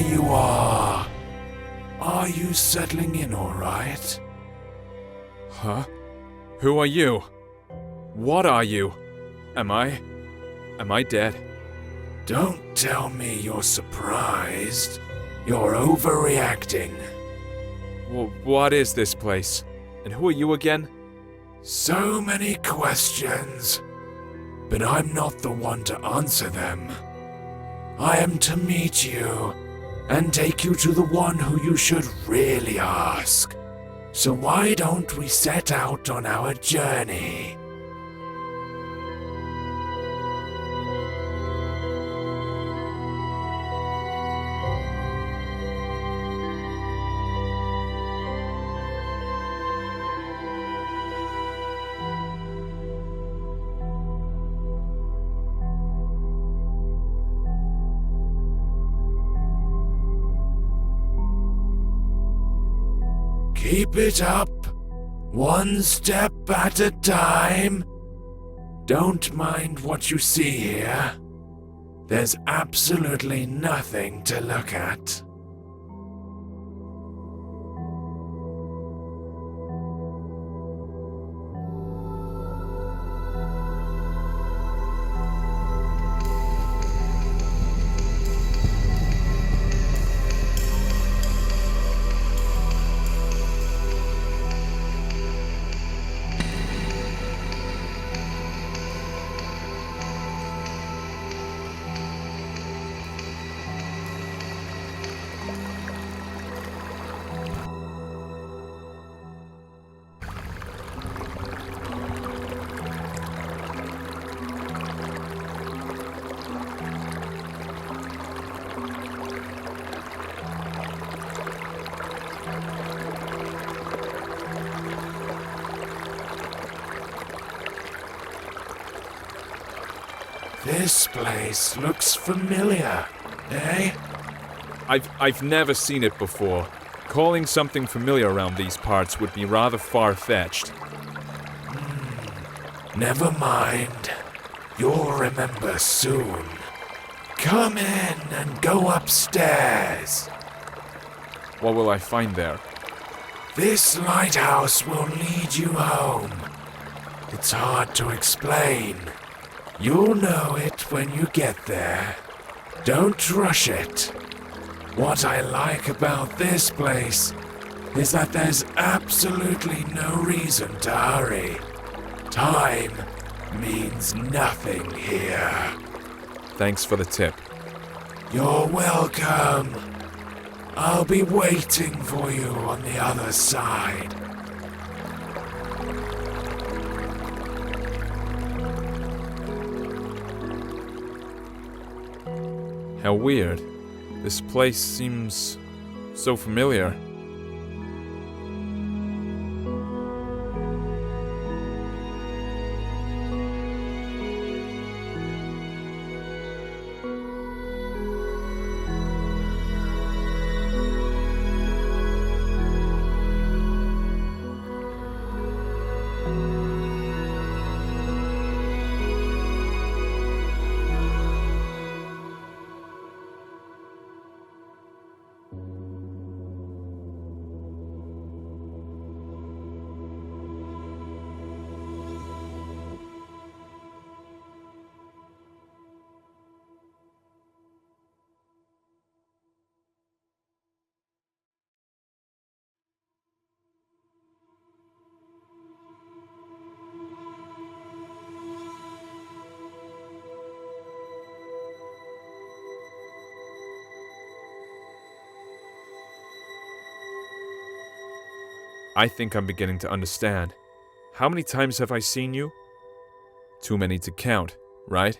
you are. Are you settling in all right? Huh? Who are you? What are you? Am I dead? Don't tell me you're surprised. You're overreacting. Well, what is this place? And who are you again? So many questions, but I'm not the one to answer them. I am to meet you and take you to the one who you should really ask. So why don't we set out on our journey? Keep it up, one step at a time. Don't mind what you see here. There's absolutely nothing to look at. This place looks familiar, eh? I've never seen it before. Calling something familiar around these parts would be rather far-fetched. Never mind. You'll remember soon. Come in and go upstairs. What will I find there? This lighthouse will lead you home. It's hard to explain. You'll know it when you get there. Don't rush it. What I like about this place is that there's absolutely no reason to hurry. Time means nothing here. Thanks for the tip. You're welcome. I'll be waiting for you on the other side. How weird. This place seems so familiar. I think I'm beginning to understand. How many times have I seen you? Too many to count, right?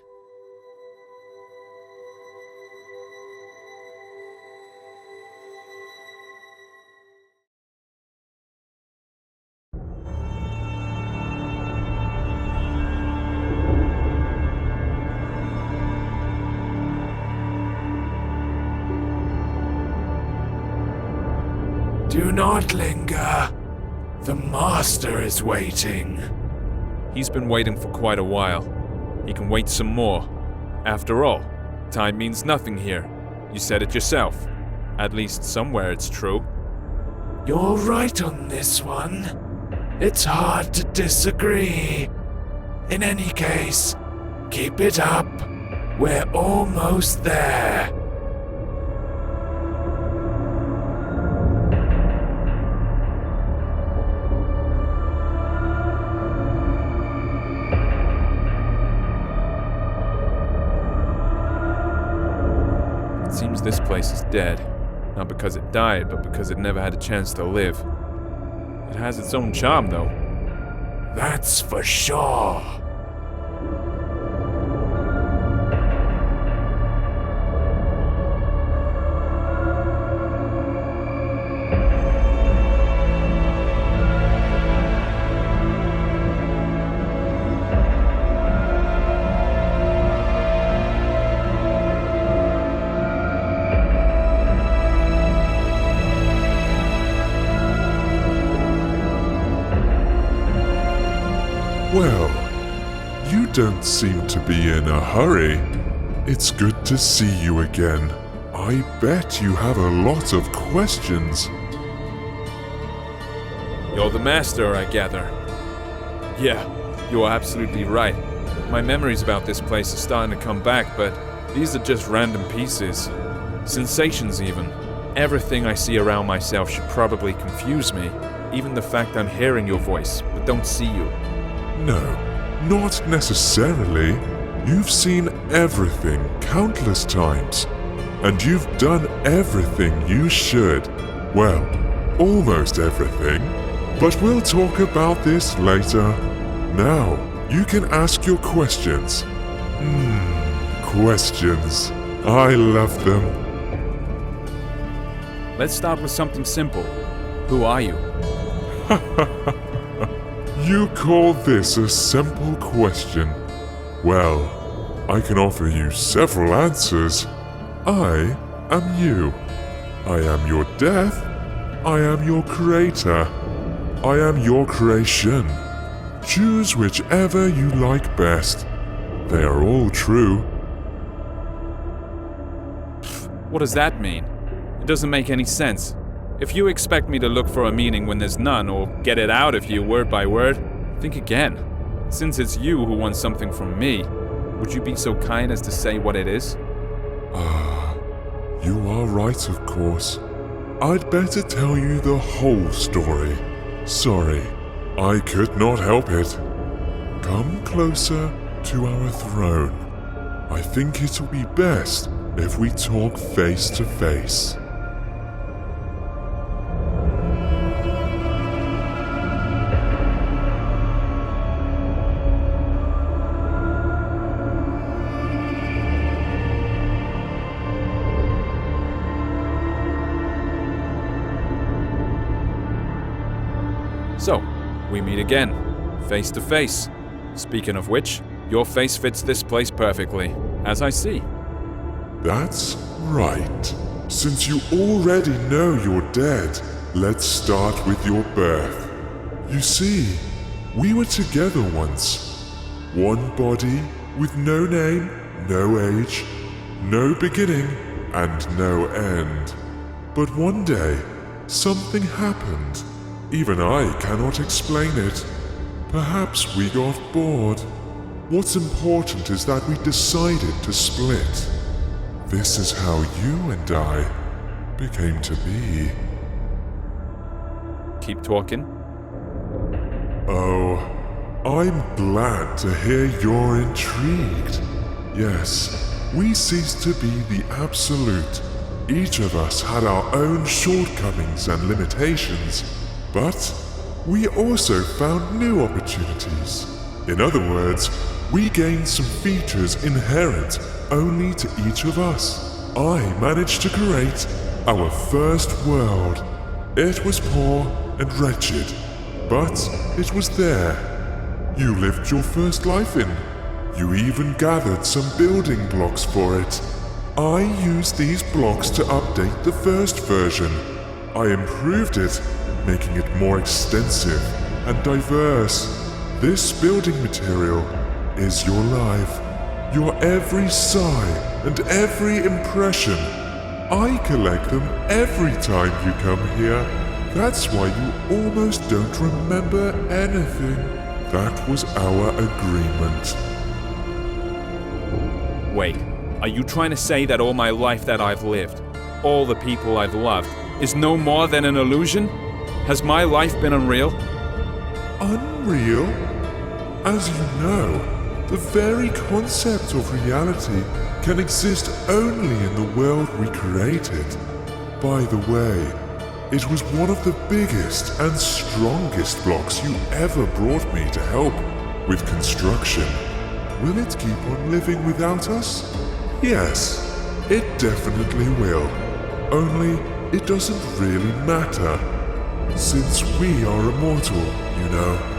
Do not linger. The master is waiting. He's been waiting for quite a while. He can wait some more. After all, time means nothing here. You said it yourself. At least somewhere it's true. You're right on this one. It's hard to disagree. In any case, keep it up. We're almost there. It seems this place is dead. Not because it died, but because it never had a chance to live. It has its own charm, though. That's for sure. Well, you don't seem to be in a hurry. It's good to see you again. I bet you have a lot of questions. You're the master, I gather. Yeah, you are absolutely right. My memories about this place are starting to come back, but these are just random pieces. Sensations, even. Everything I see around myself should probably confuse me. Even the fact I'm hearing your voice, but don't see you. No, not necessarily. You've seen everything countless times. And you've done everything you should. Well, almost everything. But we'll talk about this later. Now, you can ask your questions. Questions. I love them. Let's start with something simple. Who are you? You call this a simple question? Well, I can offer you several answers. I am you. I am your death. I am your creator. I am your creation. Choose whichever you like best. They are all true. What does that mean? It doesn't make any sense. If you expect me to look for a meaning when there's none, or get it out of you word by word, think again. Since it's you who wants something from me, would you be so kind as to say what it is? You are right, of course. I'd better tell you the whole story. Sorry, I could not help it. Come closer to our throne. I think it'll be best if we talk face to face. So, we meet again, face to face. Speaking of which, your face fits this place perfectly, as I see. That's right. Since you already know you're dead, let's start with your birth. You see, we were together once. One body with no name, no age, no beginning, and no end. But one day, something happened. Even I cannot explain it. Perhaps we got bored. What's important is that we decided to split. This is how you and I became to be. Keep talking. Oh, I'm glad to hear you're intrigued. Yes, we ceased to be the absolute. Each of us had our own shortcomings and limitations. But we also found new opportunities. In other words, we gained some features inherent only to each of us. I managed to create our first world. It was poor and wretched, but it was there. You lived your first life in. You even gathered some building blocks for it. I used these blocks to update the first version. I improved it, making it more extensive and diverse. This building material is your life, your every sigh and every impression. I collect them every time you come here. That's why you almost don't remember anything. That was our agreement. Wait, are you trying to say that all my life that I've lived, all the people I've loved, is no more than an illusion? Has my life been unreal? Unreal? As you know, the very concept of reality can exist only in the world we created. By the way, it was one of the biggest and strongest blocks you ever brought me to help with construction. Will it keep on living without us? Yes, it definitely will. Only it doesn't really matter, since we are immortal, you know.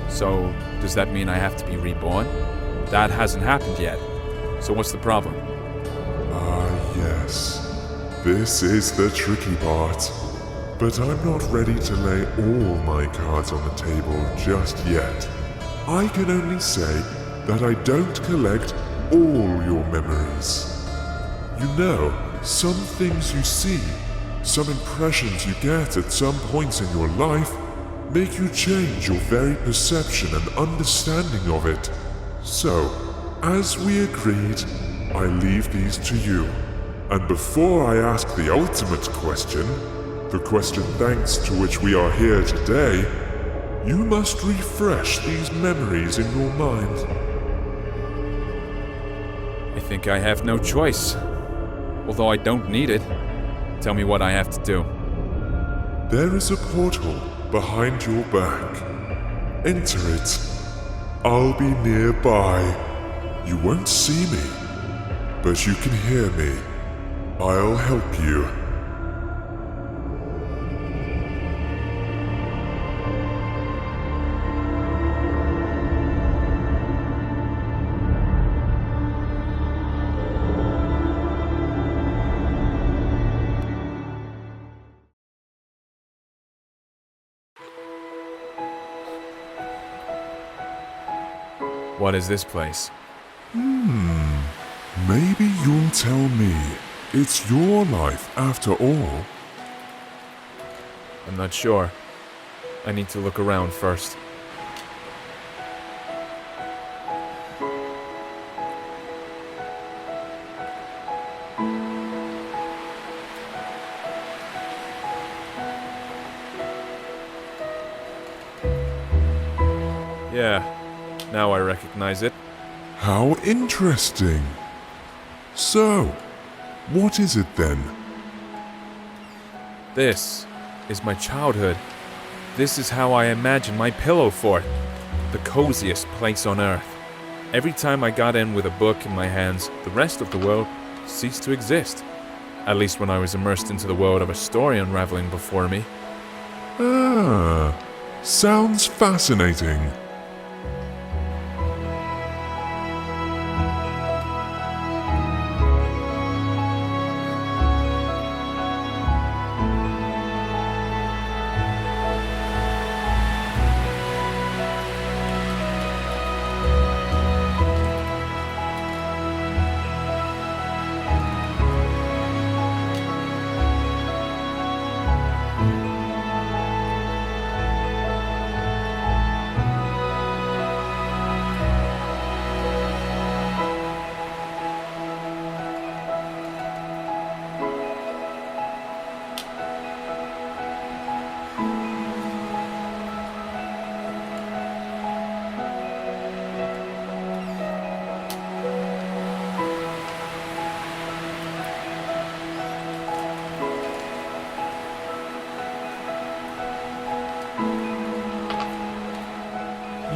So, does that mean I have to be reborn? That hasn't happened yet. So what's the problem? Ah, yes. This is the tricky part. But I'm not ready to lay all my cards on the table just yet. I can only say that I don't collect all your memories. You know, some things you see, some impressions you get at some points in your life, make you change your very perception and understanding of it. So, as we agreed, I leave these to you. And before I ask the ultimate question, the question thanks to which we are here today, you must refresh these memories in your mind. I think I have no choice. Although I don't need it. Tell me what I have to do. There is a portal behind your back. Enter it. I'll be nearby. You won't see me, but you can hear me. I'll help you. What is this place? Maybe you'll tell me. It's your life after all. I'm not sure. I need to look around first. Yeah, now I recognize it. How interesting. So, what is it then? This is my childhood. This is how I imagine my pillow fort. The coziest place on earth. Every time I got in with a book in my hands, the rest of the world ceased to exist. At least when I was immersed into the world of a story unraveling before me. Ah, sounds fascinating.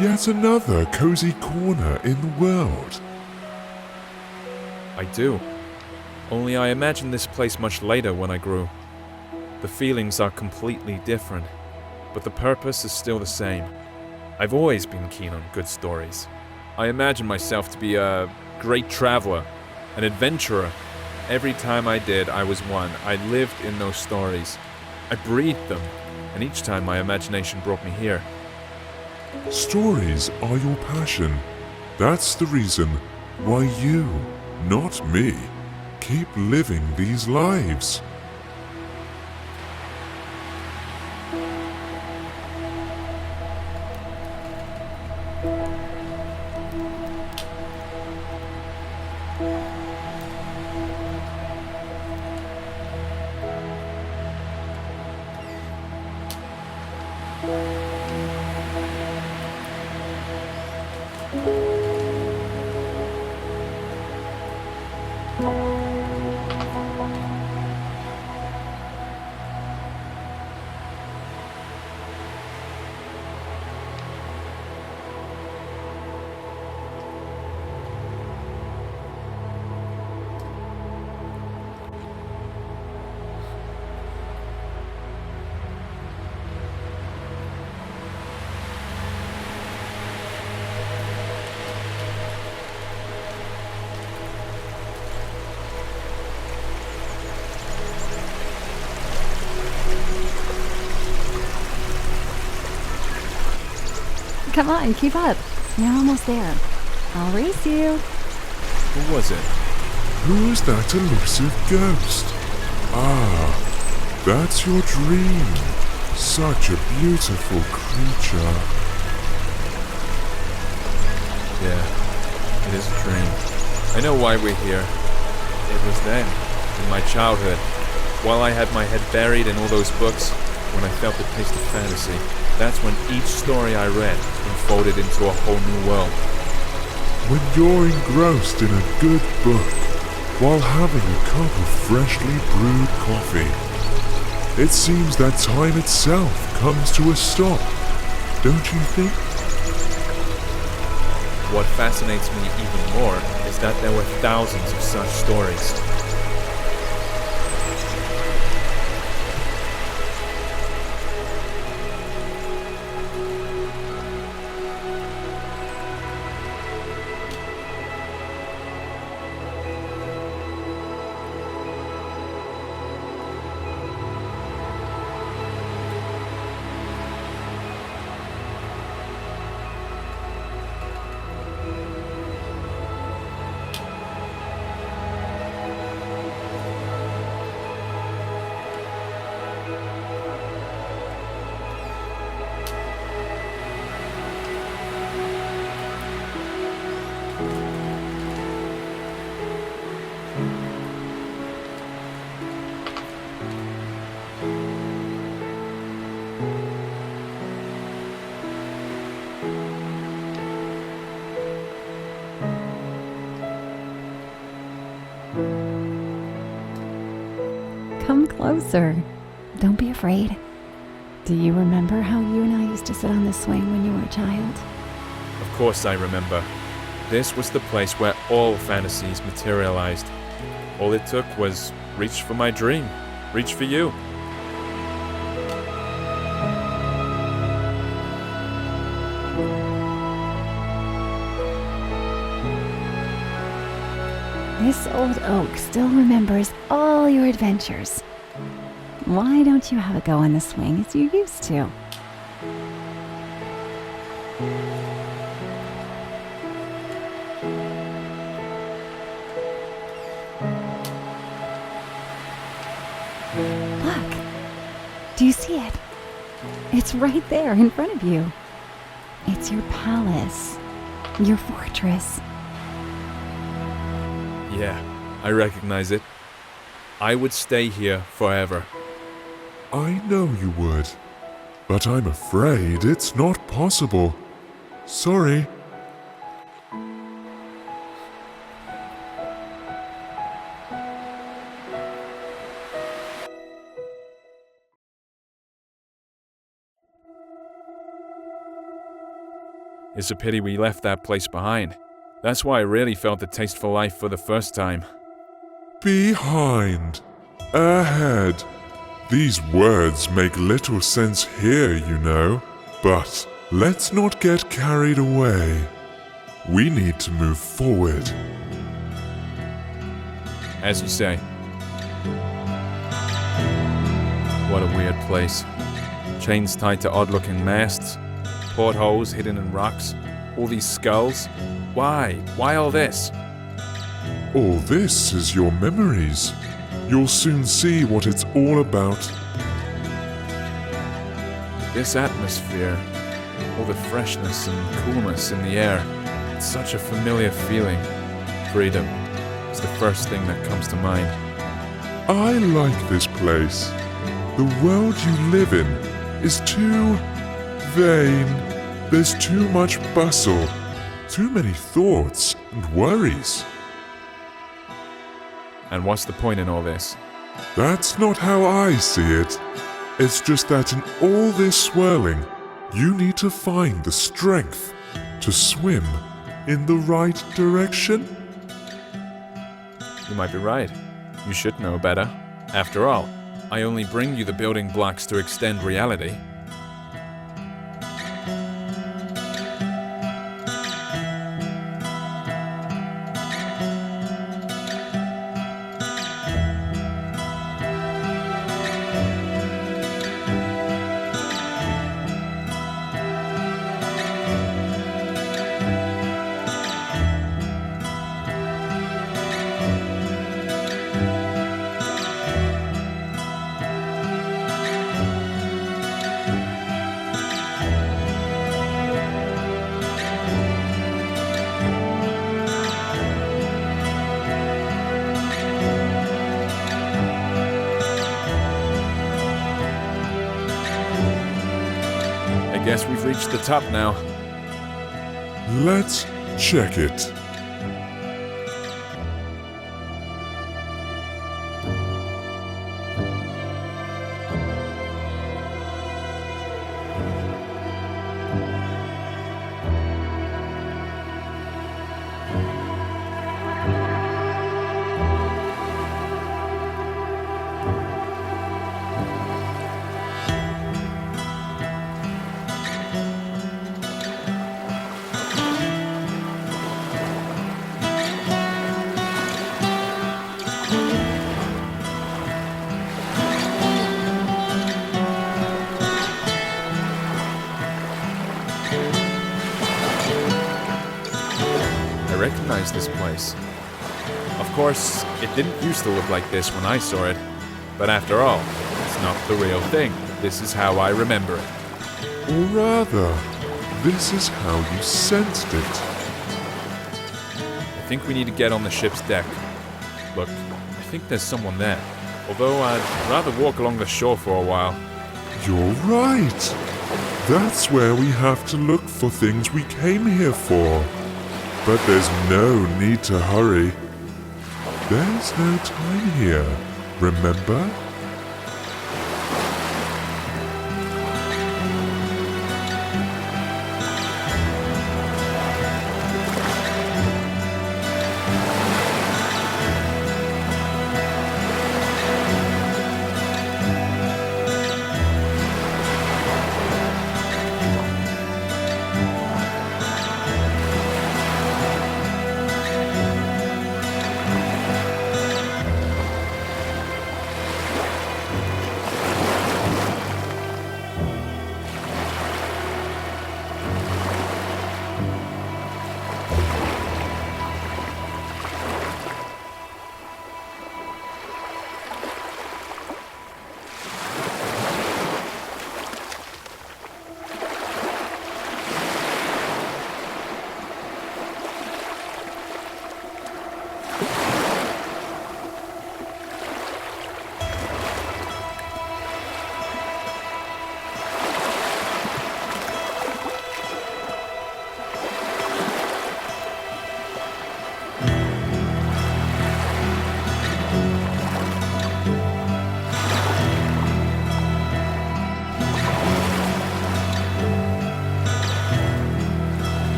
Yet another cozy corner in the world. I do. Only I imagined this place much later when I grew. The feelings are completely different, but the purpose is still the same. I've always been keen on good stories. I imagine myself to be a great traveler, an adventurer. Every time I did, I was one. I lived in those stories. I breathed them, and each time my imagination brought me here. Stories are your passion. That's the reason why you, not me, keep living these lives. Come on, keep up. You're almost there. I'll race you. Who was it? Who is that elusive ghost? Ah, that's your dream. Such a beautiful creature. Yeah, it is a dream. I know why we're here. It was then, in my childhood, while I had my head buried in all those books, when I felt the taste of fantasy. That's when each story I read unfolded into a whole new world. When you're engrossed in a good book, while having a cup of freshly brewed coffee, it seems that time itself comes to a stop, don't you think? What fascinates me even more is that there were thousands of such stories. Come closer. Don't be afraid. Do you remember how you and I used to sit on the swing when you were a child? Of course I remember. This was the place where all fantasies materialized. All it took was reach for my dream, reach for you. This old oak still remembers all your adventures. Why don't you have a go on the swing as you used to? Look. Do you see it? It's right there in front of you. It's your palace, your fortress. Yeah, I recognize it. I would stay here forever. I know you would, but I'm afraid it's not possible. Sorry. It's a pity we left that place behind. That's why I really felt the taste for life for the first time. Behind. Ahead. These words make little sense here, you know. But let's not get carried away. We need to move forward. As you say. What a weird place. Chains tied to odd-looking masts. portholes hidden in rocks, all these skulls. Why? Why all this? All this is your memories. You'll soon see what it's all about. This atmosphere, all the freshness and coolness in the air, it's such a familiar feeling. Freedom is the first thing that comes to mind. I like this place. The world you live in is too vain. There's too much bustle, too many thoughts and worries. And what's the point in all this? That's not how I see it. It's just that in all this swirling, you need to find the strength to swim in the right direction. You might be right. You should know better. After all, I only bring you the building blocks to extend reality. I guess we've reached the top now. Let's check it. I recognize this place. Of course, it didn't used to look like this when I saw it, but after all, it's not the real thing. This is how I remember it. Or rather, this is how you sensed it. I think we need to get on the ship's deck. Look, I think there's someone there. Although I'd rather walk along the shore for a while. You're right. That's where we have to look for things we came here for. But there's no need to hurry. There's no time here, remember?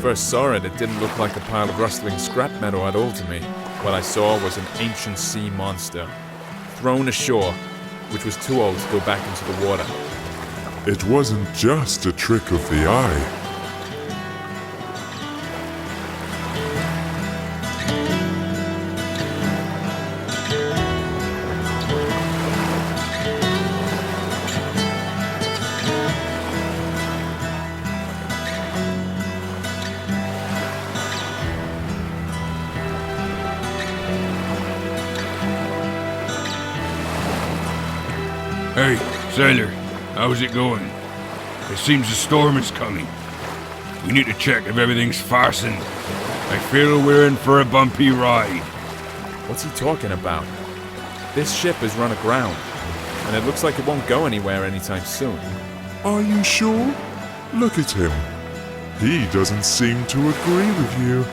first saw it, it didn't look like a pile of rustling scrap metal at all to me. What I saw was an ancient sea monster, thrown ashore, which was too old to go back into the water. It wasn't just a trick of the eye. Hey, sailor, how's it going? It seems a storm is coming. We need to check if everything's fastened. I feel we're in for a bumpy ride. What's he talking about? This ship has run aground, and it looks like it won't go anywhere anytime soon. Are you sure? Look at him. He doesn't seem to agree with you.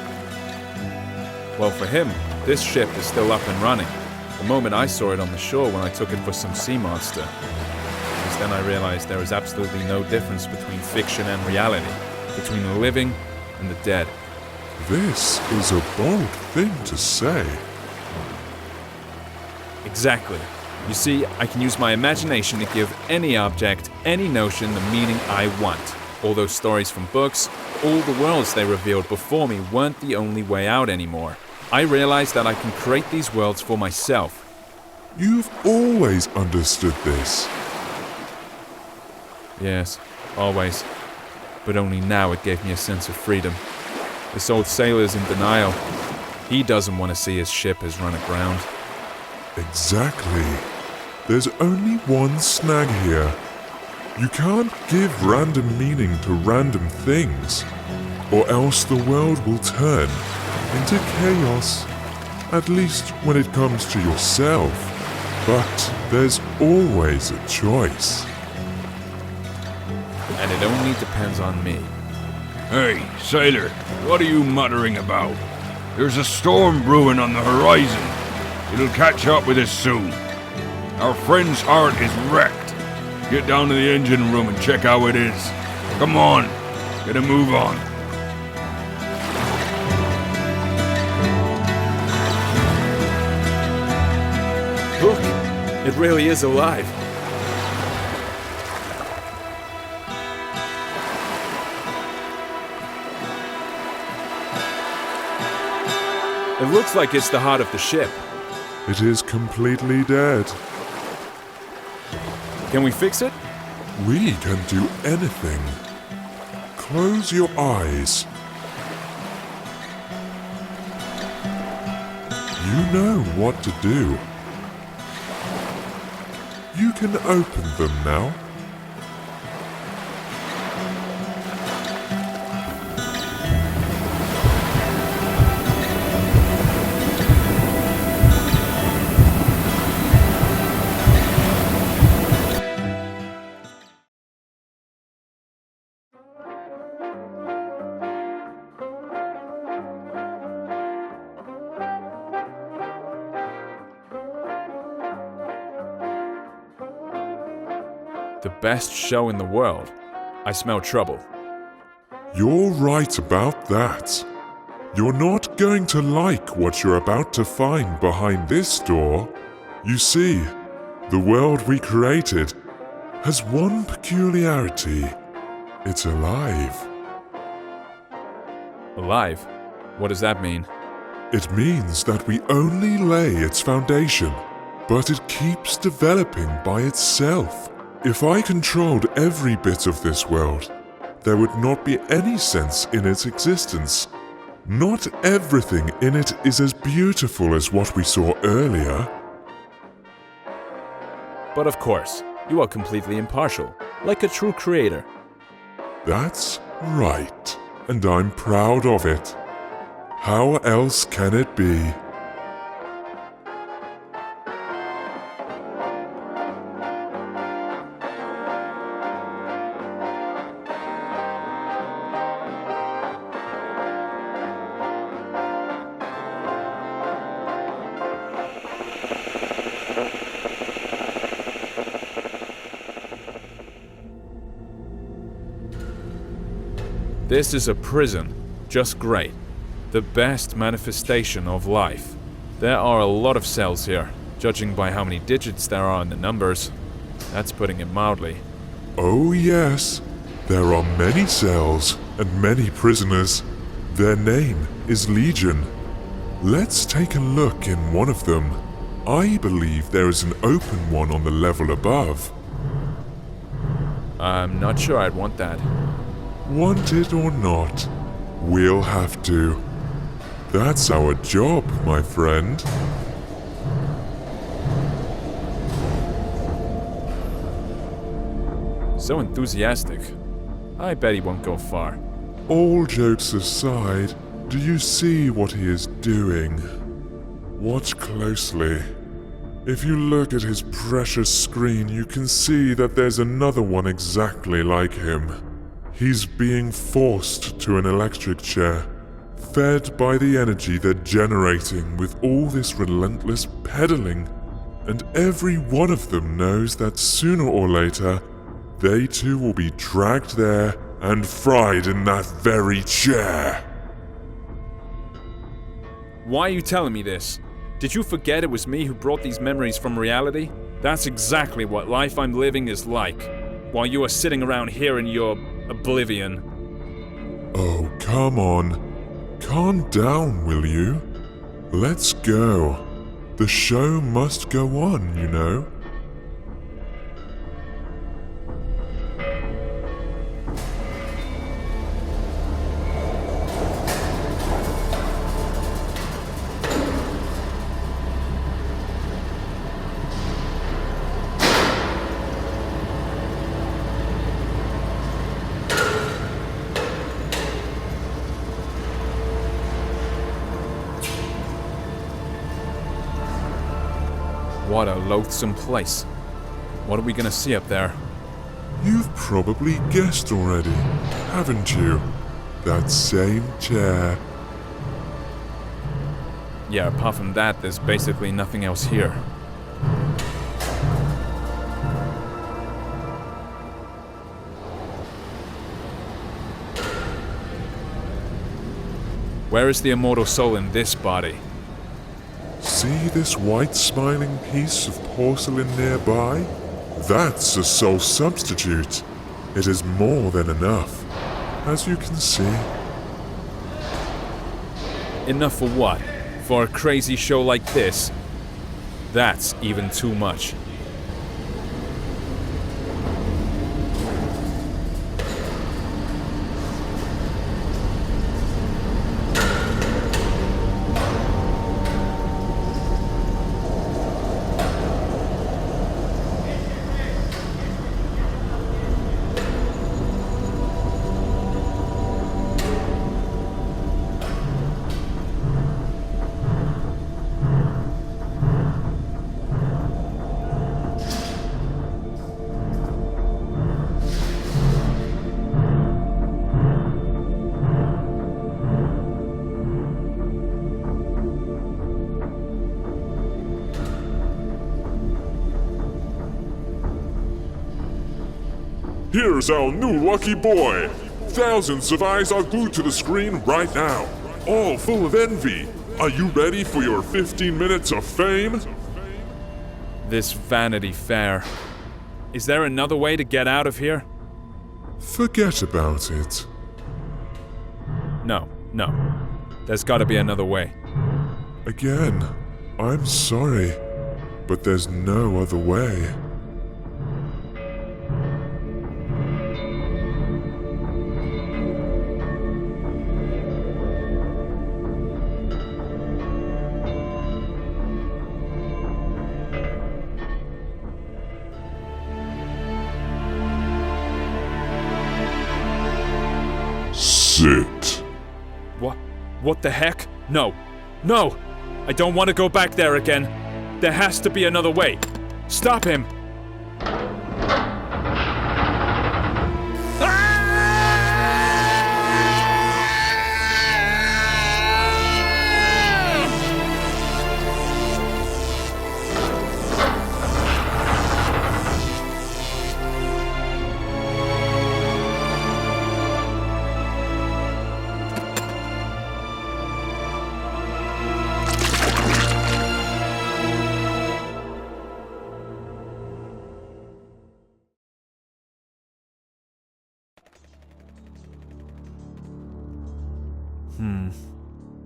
Well, for him, this ship is still up and running. The moment I saw it on the shore when I took it for some sea monster. Because then I realized there is absolutely no difference between fiction and reality, between the living and the dead. This is a bold thing to say. Exactly. You see, I can use my imagination to give any object, any notion the meaning I want. All those stories from books, all the worlds they revealed before me weren't the only way out anymore. I realized that I can create these worlds for myself. You've always understood this. Yes, always. But only now it gave me a sense of freedom. This old sailor's in denial. He doesn't want to see his ship has run aground. Exactly. There's only one snag here. You can't give random meaning to random things, or else the world will turn into chaos, at least when it comes to yourself. But there's always a choice. And it only depends on me. Hey, sailor, what are you muttering about? There's a storm brewing on the horizon. It'll catch up with us soon. Our friend's heart is wrecked. Get down to the engine room and check how it is. Come on, get a move on. Look, it really is alive. It looks like it's the heart of the ship. It is completely dead. Can we fix it? We can do anything. Close your eyes. You know what to do. You can open them now. The best show in the world. I smell trouble. You're right about that. You're not going to like what you're about to find behind this door. You see, the world we created has one peculiarity. It's alive. Alive? What does that mean? It means that we only lay its foundation, but it keeps developing by itself. If I controlled every bit of this world, there would not be any sense in its existence. Not everything in it is as beautiful as what we saw earlier. But of course, you are completely impartial, like a true creator. That's right, and I'm proud of it. How else can it be? This is a prison. Just great. The best manifestation of life. There are a lot of cells here, judging by how many digits there are in the numbers. That's putting it mildly. Oh yes, there are many cells and many prisoners. Their name is Legion. Let's take a look in one of them. I believe there is an open one on the level above. I'm not sure I'd want that. Want it or not, we'll have to. That's our job, my friend. So enthusiastic. I bet he won't go far. All jokes aside, do you see what he is doing? Watch closely. If you look at his precious screen, you can see that there's another one exactly like him. He's being forced to an electric chair, fed by the energy they're generating with all this relentless pedaling. And every one of them knows that sooner or later, they too will be dragged there and fried in that very chair. Why are you telling me this? Did you forget it was me who brought these memories from reality? That's exactly what life I'm living is like, while you are sitting around here in your oblivion. Oh, come on. Calm down, will you? Let's go. The show must go on, you know. What a loathsome place. What are we gonna see up there? You've probably guessed already, haven't you? That same chair. Yeah, apart from that, there's basically nothing else here. Where is the immortal soul in this body? See this white smiling piece of porcelain nearby? That's a soul substitute. It is more than enough, as you can see. Enough for what? For a crazy show like this? That's even too much. Here's our new lucky boy! Thousands of eyes are glued to the screen right now, all full of envy. Are you ready for your 15 minutes of fame? This Vanity Fair. Is there another way to get out of here? Forget about it. No. There's gotta be another way. Again, I'm sorry, but there's no other way. Sit. What the heck? No! I don't want to go back there again. There has to be another way. Stop him!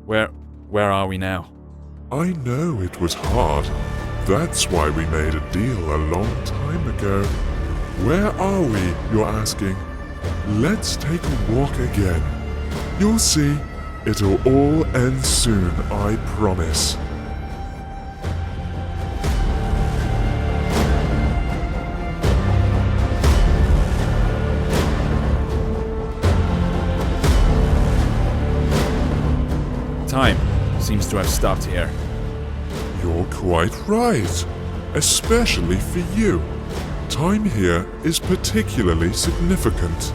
Where are we now? I know it was hard. That's why we made a deal a long time ago. Where are we, you're asking? Let's take a walk again. You'll see, it'll all end soon, I promise. Time seems to have stopped here. You're quite right, especially for you. Time here is particularly significant.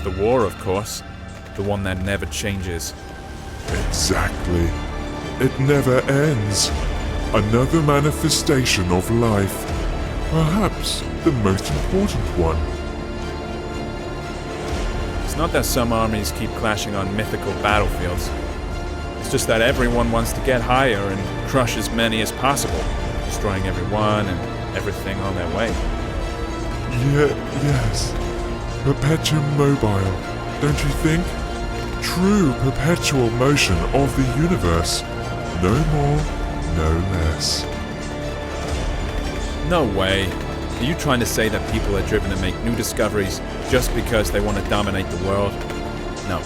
The war, of course. The one that never changes. Exactly. It never ends. Another manifestation of life. Perhaps the most important one. It's not that some armies keep clashing on mythical battlefields. It's just that everyone wants to get higher and crush as many as possible, destroying everyone and everything on their way. Yes. Perpetuum mobile, don't you think? True perpetual motion of the universe. No more, no less. No way. Are you trying to say that people are driven to make new discoveries just because they want to dominate the world? No.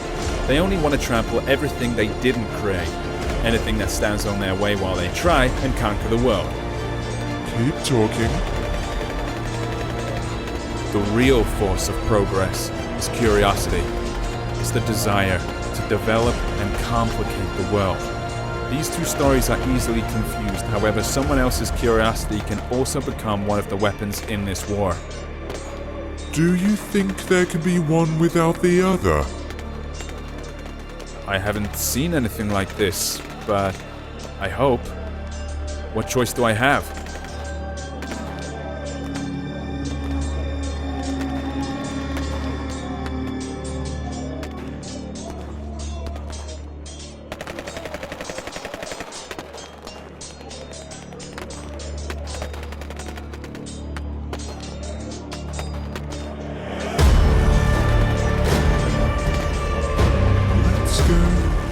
They only want to trample everything they didn't create. Anything that stands on their way while they try and conquer the world. Keep talking. The real force of progress is curiosity. It's the desire to develop and complicate the world. These two stories are easily confused, however, someone else's curiosity can also become one of the weapons in this war. Do you think there can be one without the other? I haven't seen anything like this, but I hope. What choice do I have?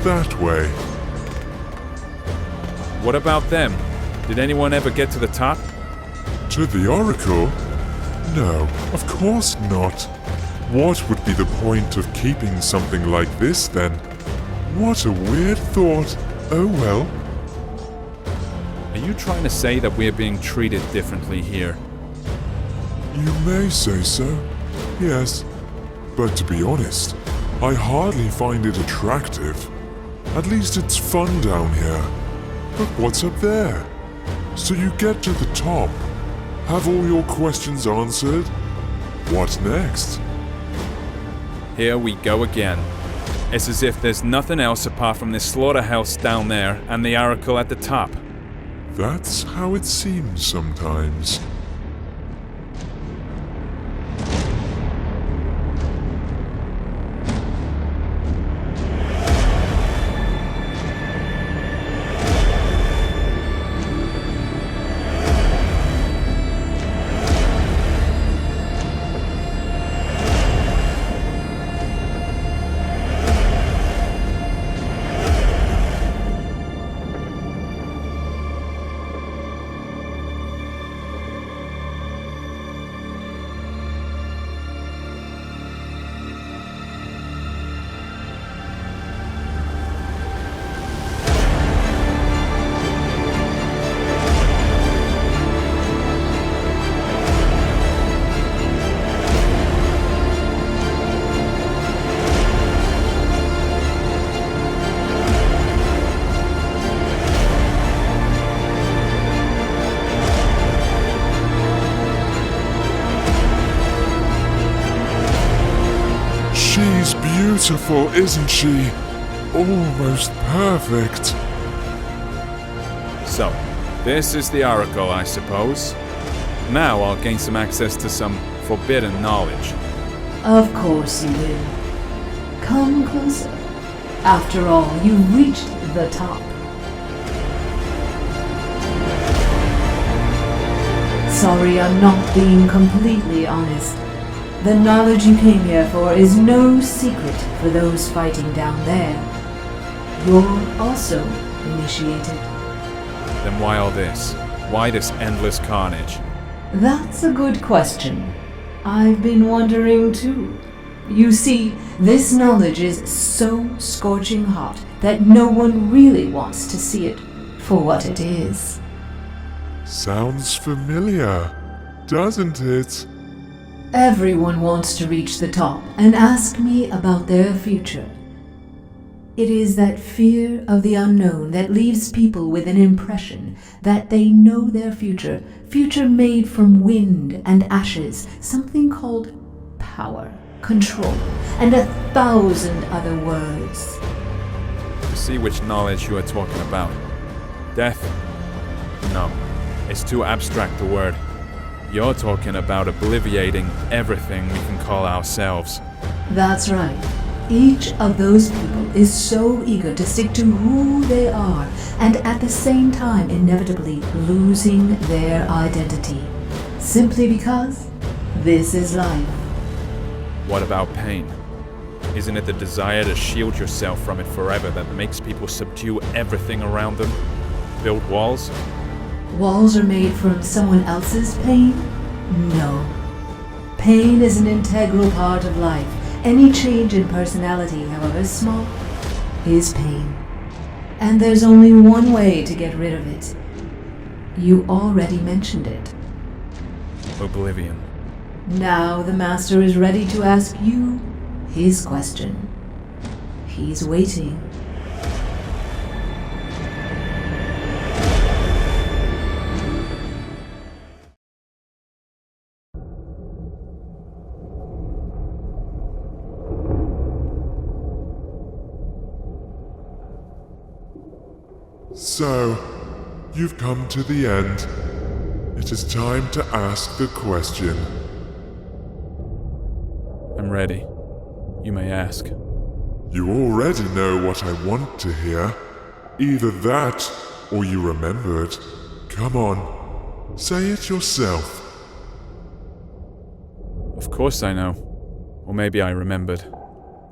That way. What about them? Did anyone ever get to the top? To the Oracle? No, of course not. What would be the point of keeping something like this then? What a weird thought. Oh well. Are you trying to say that we're being treated differently here? You may say so, yes. But to be honest, I hardly find it attractive. At least it's fun down here. But what's up there? So you get to the top. Have all your questions answered? What next? Here we go again. It's as if there's nothing else apart from this slaughterhouse down there and the oracle at the top. That's how it seems sometimes. beautiful, isn't she? Almost perfect. So, this is the oracle, I suppose. Now I'll gain some access to some forbidden knowledge. Of course you will. Come closer. After all, you've reached the top. Sorry, I'm not being completely honest. The knowledge you came here for is no secret for those fighting down there. You're also initiated. Then why all this? Why this endless carnage? That's a good question. I've been wondering too. You see, this knowledge is so scorching hot that no one really wants to see it for what it is. Sounds familiar, doesn't it? Everyone wants to reach the top and ask me about their future. It is that fear of the unknown that leaves people with an impression that they know their future made from wind and ashes, something called power, control, and 1,000 other words. To see which knowledge you are talking about. Death? No, it's too abstract a word. You're talking about obliviating everything we can call ourselves. That's right. Each of those people is so eager to stick to who they are and at the same time inevitably losing their identity. Simply because this is life. What about pain? Isn't it the desire to shield yourself from it forever that makes people subdue everything around them? Build walls? Walls are made from someone else's pain? No. Pain is an integral part of life. Any change in personality, however small, is pain. And there's only one way to get rid of it. You already mentioned it. Oblivion. Now the Master is ready to ask you his question. He's waiting. So, you've come to the end. It is time to ask the question. I'm ready. You may ask. You already know what I want to hear. Either that, or you remember it. Come on, say it yourself. Of course I know. Or maybe I remembered.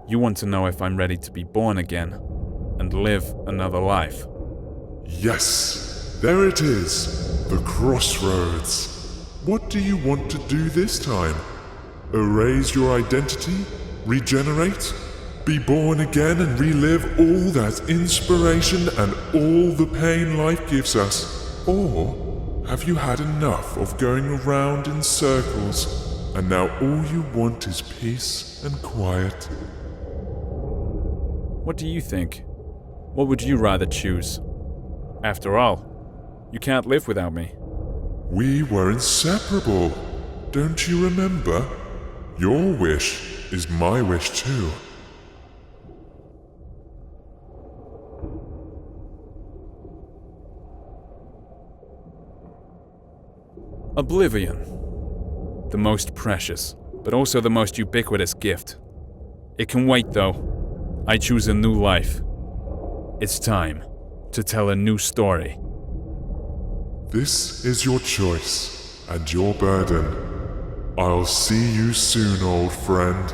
You want to know if I'm ready to be born again and live another life. Yes, there it is, the crossroads. What do you want to do this time? Erase your identity? Regenerate? Be born again and relive all that inspiration and all the pain life gives us? Or have you had enough of going around in circles and now all you want is peace and quiet? What do you think? What would you rather choose? After all, you can't live without me. We were inseparable. Don't you remember? Your wish is my wish too. Oblivion. The most precious, but also the most ubiquitous gift. It can wait though. I choose a new life. It's time to tell a new story. This is your choice and your burden. I'll see you soon, old friend.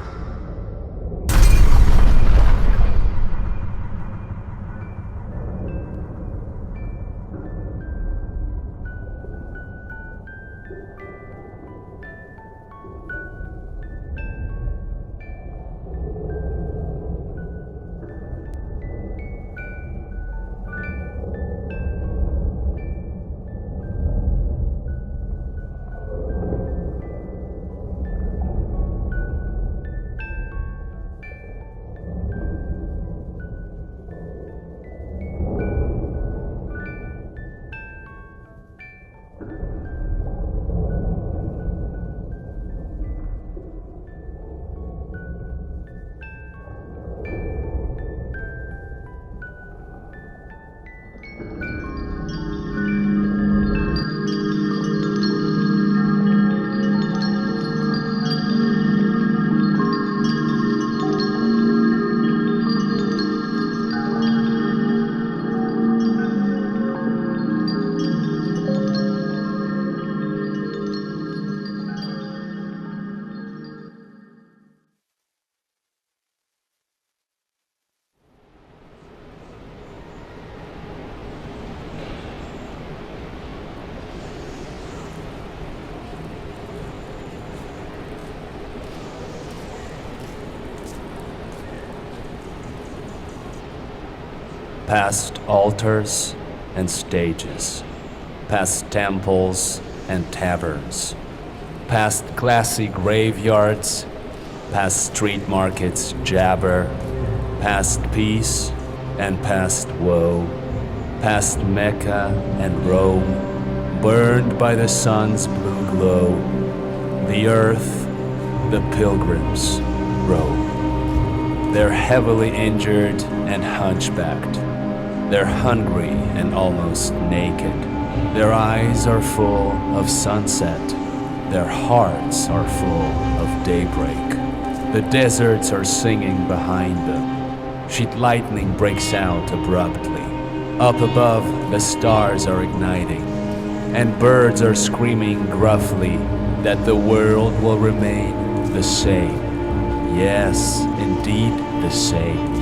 past altars and stages, past temples and taverns, past classy graveyards, past street markets jabber, past peace and past woe, past Mecca and Rome, burned by the sun's blue glow. The earth, the pilgrims roam. They're heavily injured and hunchbacked. They're hungry and almost naked. Their eyes are full of sunset. Their hearts are full of daybreak. The deserts are singing behind them. Sheet lightning breaks out abruptly. Up above, the stars are igniting, and birds are screaming gruffly that the world will remain the same. Yes, indeed the same.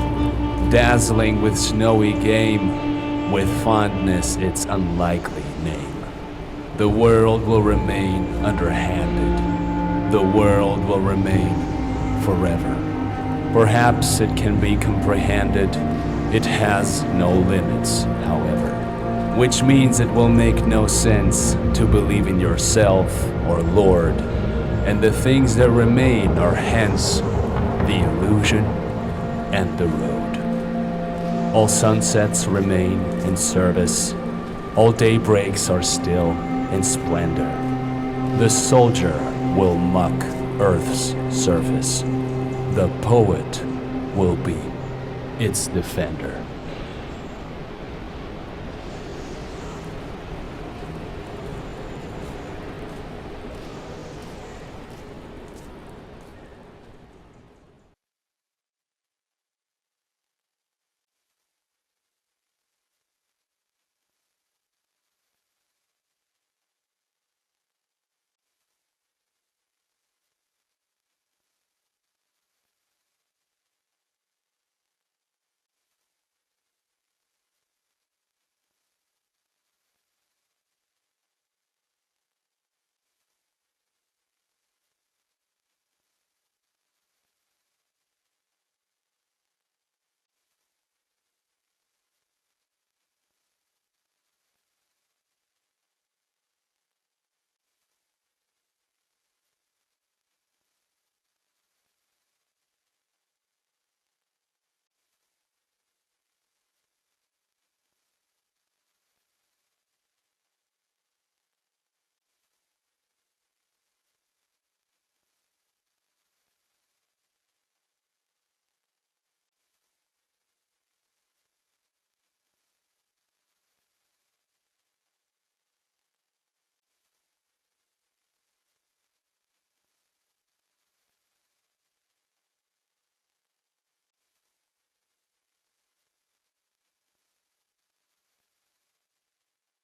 Dazzling with snowy game, with fondness its unlikely name. The world will remain underhanded. The world will remain forever. Perhaps it can be comprehended. It has no limits, however, which means it will make no sense to believe in yourself or Lord, and the things that remain are hence the illusion and the road. All sunsets remain in service, all daybreaks are still in splendor. The soldier will muck Earth's surface, the poet will be its defender.